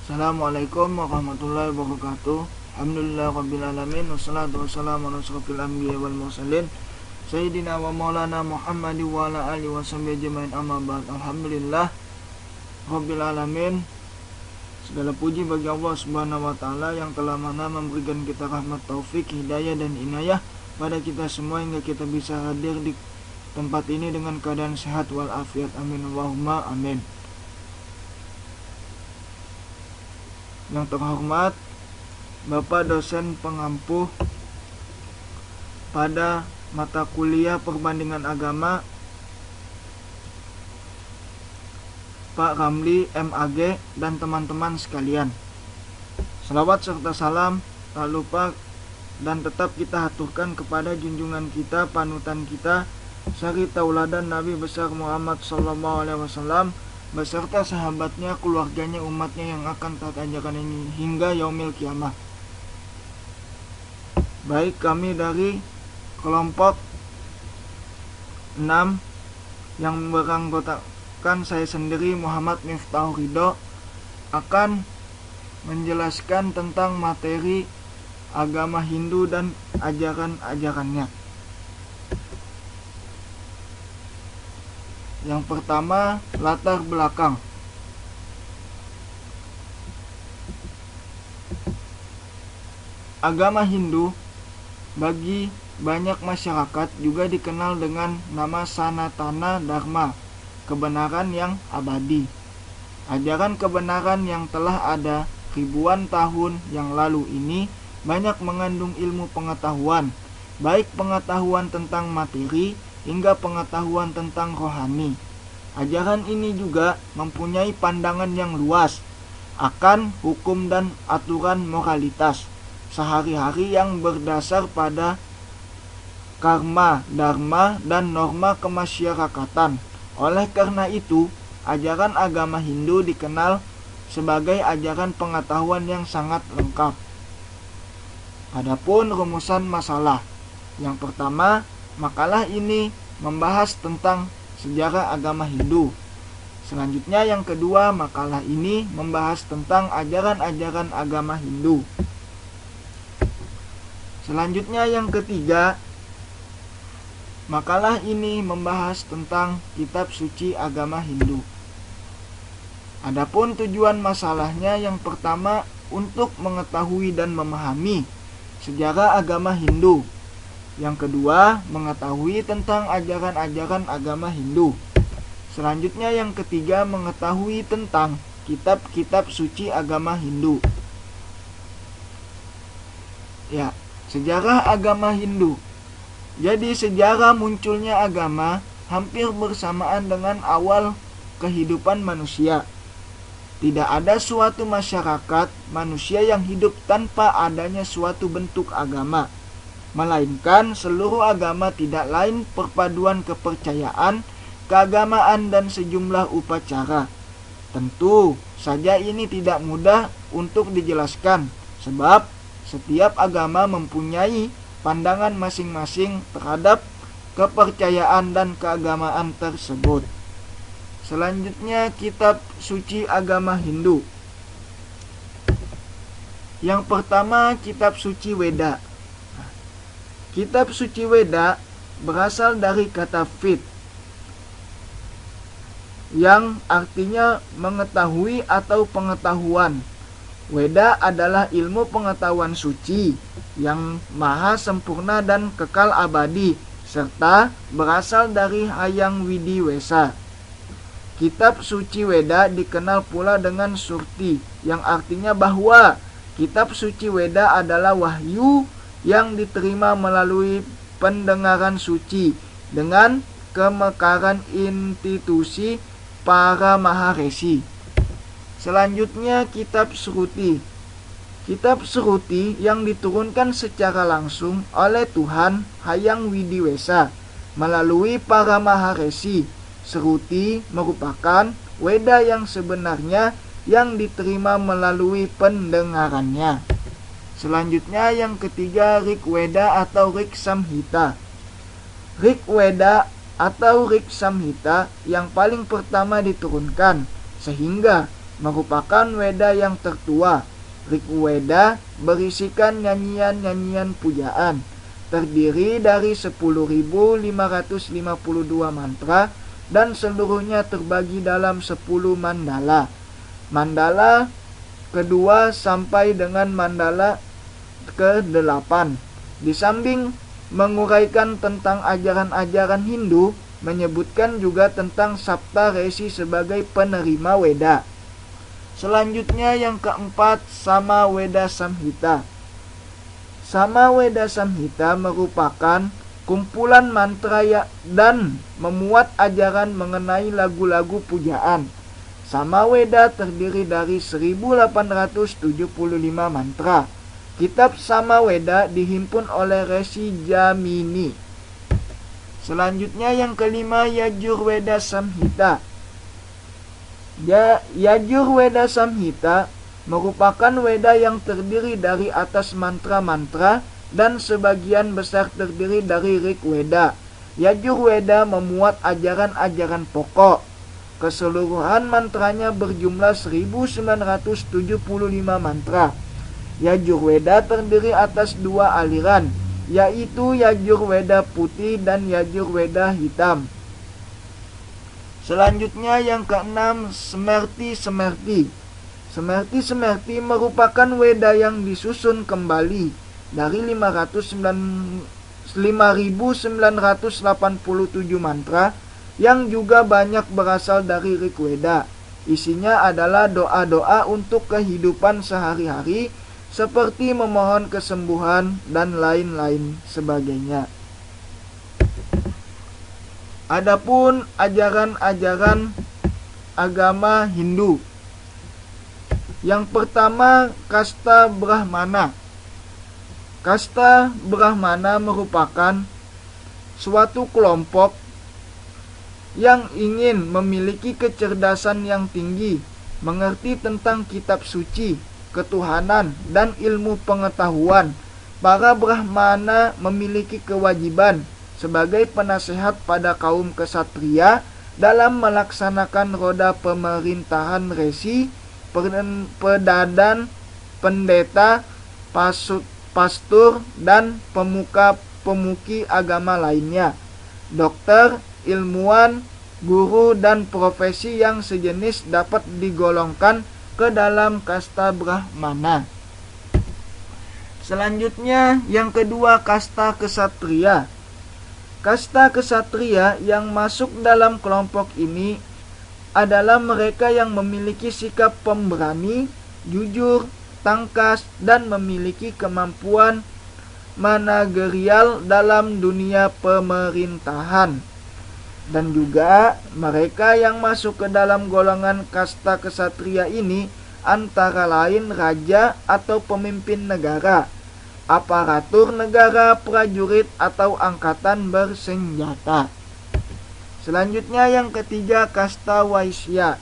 Assalamualaikum warahmatullahi wabarakatuh. Alhamdulillah rabbil alamin, wassalatu wassalamu ala asyrafil anbiya wal mursalin sayyidina wa maulana Muhammad wa ala alihi washabihi ajmain, amma ba'd. Alhamdulillah rabbil alamin. Segala puji bagi Allah Subhanahu wa taala yang telah mana memberikan kita rahmat, taufik, hidayah dan inayah pada kita semua hingga kita bisa hadir di tempat ini dengan keadaan sehat wal afiat. Amin Allahumma amin. Yang terhormat Bapak dosen pengampuh pada mata kuliah perbandingan agama, Pak Ramli MAG, dan teman-teman sekalian, selawat serta salam tak lupa dan tetap kita haturkan kepada junjungan kita, panutan kita, sari tauladan Nabi besar Muhammad SAW beserta sahabatnya, keluarganya, umatnya yang akan taat ajaran ini hingga yaumil kiamah. Baik, kami dari kelompok 6 yang beranggotakan saya sendiri, Muhammad Miftahul Ridho, akan menjelaskan tentang materi agama Hindu dan ajaran-ajarannya. Yang pertama, latar belakang. Agama Hindu bagi banyak masyarakat juga dikenal dengan nama Sanatana Dharma, kebenaran yang abadi. Ajaran kebenaran yang telah ada ribuan tahun yang lalu ini banyak mengandung ilmu pengetahuan, baik pengetahuan tentang materi hingga pengetahuan tentang rohani. Ajaran ini juga mempunyai pandangan yang luas akan hukum dan aturan moralitas sehari-hari yang berdasar pada karma, dharma, dan norma kemasyarakatan. Oleh karena itu, ajaran agama Hindu dikenal sebagai ajaran pengetahuan yang sangat lengkap. Adapun rumusan masalah. Yang pertama, makalah ini membahas tentang sejarah agama Hindu. Selanjutnya yang kedua, makalah ini membahas tentang ajaran-ajaran agama Hindu. Selanjutnya yang ketiga, makalah ini membahas tentang kitab suci agama Hindu. Adapun tujuan masalahnya, yang pertama untuk mengetahui dan memahami sejarah agama Hindu. Yang kedua, mengetahui tentang ajaran-ajaran agama Hindu. Selanjutnya yang ketiga, mengetahui tentang kitab-kitab suci agama Hindu. Ya, sejarah agama Hindu. Jadi sejarah munculnya agama hampir bersamaan dengan awal kehidupan manusia. Tidak ada suatu masyarakat manusia yang hidup tanpa adanya suatu bentuk agama, melainkan seluruh agama tidak lain perpaduan kepercayaan, keagamaan, dan sejumlah upacara. Tentu saja ini tidak mudah untuk dijelaskan, sebab setiap agama mempunyai pandangan masing-masing terhadap kepercayaan dan keagamaan tersebut. Selanjutnya, kitab suci agama Hindu. Yang pertama, kitab suci Weda. Kitab suci Weda berasal dari kata Ved, yang artinya mengetahui atau pengetahuan. Weda adalah ilmu pengetahuan suci yang maha sempurna dan kekal abadi, serta berasal dari Hayang Widi Wesa. Kitab suci Weda dikenal pula dengan Surti, yang artinya bahwa kitab suci Weda adalah wahyu yang diterima melalui pendengaran suci dengan kemekaran institusi para maharesi. Selanjutnya, kitab Sruti. Kitab Sruti yang diturunkan secara langsung oleh Tuhan Hayang Widi Wesa melalui para maharesi. Sruti merupakan Weda yang sebenarnya yang diterima melalui pendengarannya. Selanjutnya yang ketiga, Rig Weda atau Rig Samhita. Rig Weda atau Rig Samhita yang paling pertama diturunkan, sehingga merupakan Weda yang tertua. Rig Weda berisikan nyanyian-nyanyian pujaan, terdiri dari 10.552 mantra dan seluruhnya terbagi dalam 10 mandala. Mandala kedua sampai dengan mandala ke-8. Di samping menguraikan tentang ajaran-ajaran Hindu, menyebutkan juga tentang Sapta Resi sebagai penerima Weda. Selanjutnya yang keempat, Sama Weda Samhita. Sama Weda Samhita merupakan kumpulan mantra dan memuat ajaran mengenai lagu-lagu pujaan. Sama Weda terdiri dari 1875 mantra. Kitab Sama Weda dihimpun oleh Resi Jamini. Selanjutnya yang kelima, Yajurveda Samhita. Yajurveda Samhita merupakan Weda yang terdiri dari atas mantra-mantra dan sebagian besar terdiri dari Rig Weda. Yajurveda memuat ajaran-ajaran pokok. Keseluruhan mantranya berjumlah 1975 mantra. Yajurveda terdiri atas 2 aliran, yaitu Yajurveda putih dan Yajurveda hitam. Selanjutnya yang keenam, Semerti. Semerti merupakan Weda yang disusun kembali dari 5.987 mantra yang juga banyak berasal dari Rig Weda. Isinya adalah doa-doa untuk kehidupan sehari-hari seperti memohon kesembuhan dan lain-lain sebagainya. Adapun ajaran-ajaran agama Hindu. Yang pertama, kasta Brahmana. Kasta Brahmana merupakan suatu kelompok yang ingin memiliki kecerdasan yang tinggi, mengerti tentang kitab suci, ketuhanan, dan ilmu pengetahuan. Para Brahmana memiliki kewajiban sebagai penasehat pada kaum kesatria dalam melaksanakan roda pemerintahan resi, pedadan, pendeta, pastur, dan pemuki agama lainnya, dokter, ilmuwan, guru, dan profesi yang sejenis dapat digolongkan ke dalam kasta Brahmana. Selanjutnya yang kedua, kasta kesatria. Kasta kesatria yang masuk dalam kelompok ini adalah mereka yang memiliki sikap pemberani, jujur, tangkas, dan memiliki kemampuan managerial dalam dunia pemerintahan. Dan juga mereka yang masuk ke dalam golongan kasta kesatria ini antara lain raja atau pemimpin negara, aparatur negara, prajurit, atau angkatan bersenjata. Selanjutnya yang ketiga, kasta Waisya.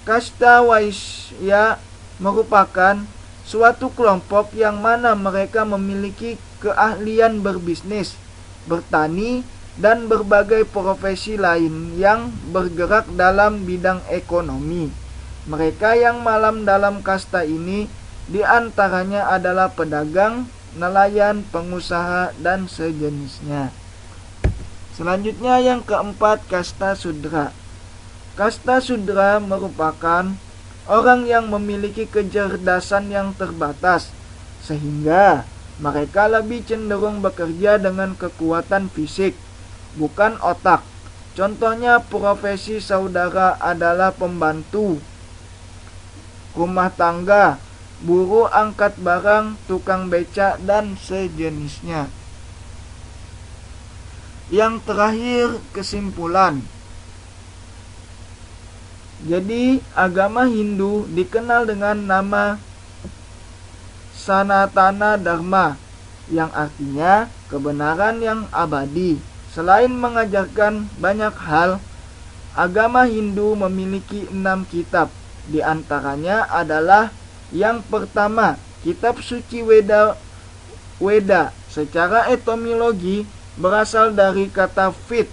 Kasta Waisya merupakan suatu kelompok yang mana mereka memiliki keahlian berbisnis, bertani, dan berbagai profesi lain yang bergerak dalam bidang ekonomi. Mereka yang malam dalam kasta ini diantaranya adalah pedagang, nelayan, pengusaha, dan sejenisnya. Selanjutnya yang keempat, kasta Sudra. Kasta Sudra merupakan orang yang memiliki kecerdasan yang terbatas, sehingga mereka lebih cenderung bekerja dengan kekuatan fisik, bukan otak. Contohnya profesi saudara adalah pembantu rumah tangga, buruh angkat barang, tukang beca, dan sejenisnya. Yang terakhir, kesimpulan. Jadi agama Hindu dikenal dengan nama Sanatana Dharma, yang artinya kebenaran yang abadi. Selain mengajarkan banyak hal, agama Hindu memiliki 6 kitab. Di antaranya adalah yang pertama, kitab suci Weda. Weda secara etimologi berasal dari kata Ved,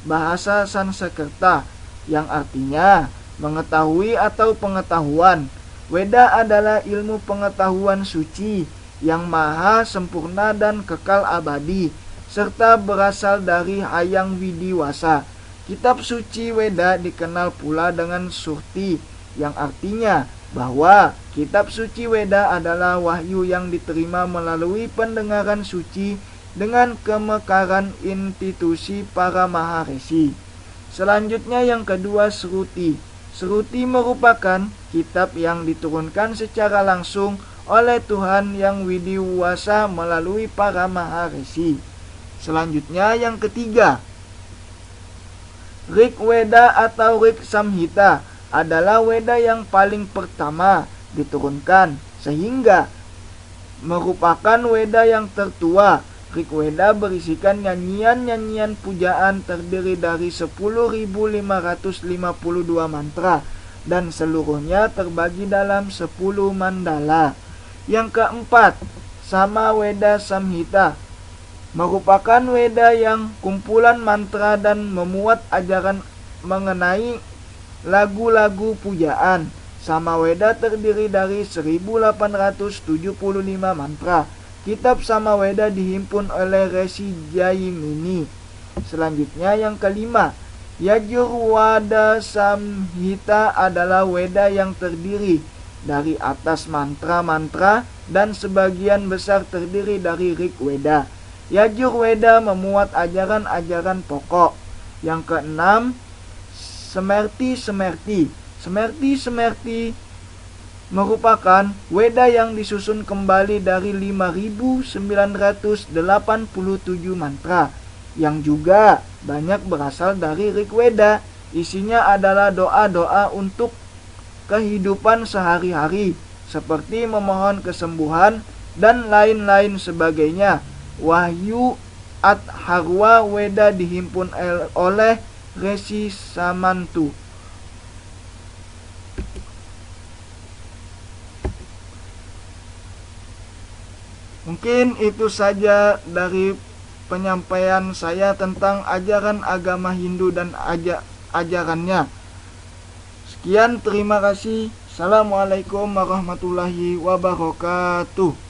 bahasa Sanskerta, yang artinya mengetahui atau pengetahuan. Weda adalah ilmu pengetahuan suci yang maha sempurna dan kekal abadi, serta berasal dari Hayang Widiwasa. Kitab suci Weda dikenal pula dengan Surti, yang artinya bahwa kitab suci Weda adalah wahyu yang diterima melalui pendengaran suci dengan kemekaran institusi para maharesi. Selanjutnya yang kedua, Sruti. Sruti merupakan kitab yang diturunkan secara langsung oleh Tuhan yang widiwasa melalui para maharesi. Selanjutnya yang ketiga, Rig Weda atau Rig Samhita adalah Weda yang paling pertama diturunkan, sehingga merupakan Weda yang tertua. Rig Weda berisikan nyanyian-nyanyian pujaan terdiri dari 10.552 mantra dan seluruhnya terbagi dalam 10 mandala. Yang keempat, Sama Weda Samhita merupakan Weda yang kumpulan mantra dan memuat ajaran mengenai lagu-lagu pujaan. Sama Weda terdiri dari 1875 mantra. Kitab Sama Weda dihimpun oleh Resi Jaimini. Selanjutnya yang kelima, Yajurwada Samhita adalah Weda yang terdiri dari atas mantra-mantra dan sebagian besar terdiri dari Rig Weda. Yajurweda memuat ajaran-ajaran pokok. Yang keenam, Semerti merupakan Weda yang disusun kembali dari 5.987 mantra, yang juga banyak berasal dari Rig Weda. Isinya adalah doa-doa untuk kehidupan sehari-hari, seperti memohon kesembuhan dan lain-lain sebagainya. Wahyu Atharwa Weda dihimpun oleh Resi Samantu. Mungkin itu saja dari penyampaian saya tentang ajaran agama Hindu dan ajarannya. Sekian, terima kasih. Assalamualaikum warahmatullahi wabarakatuh.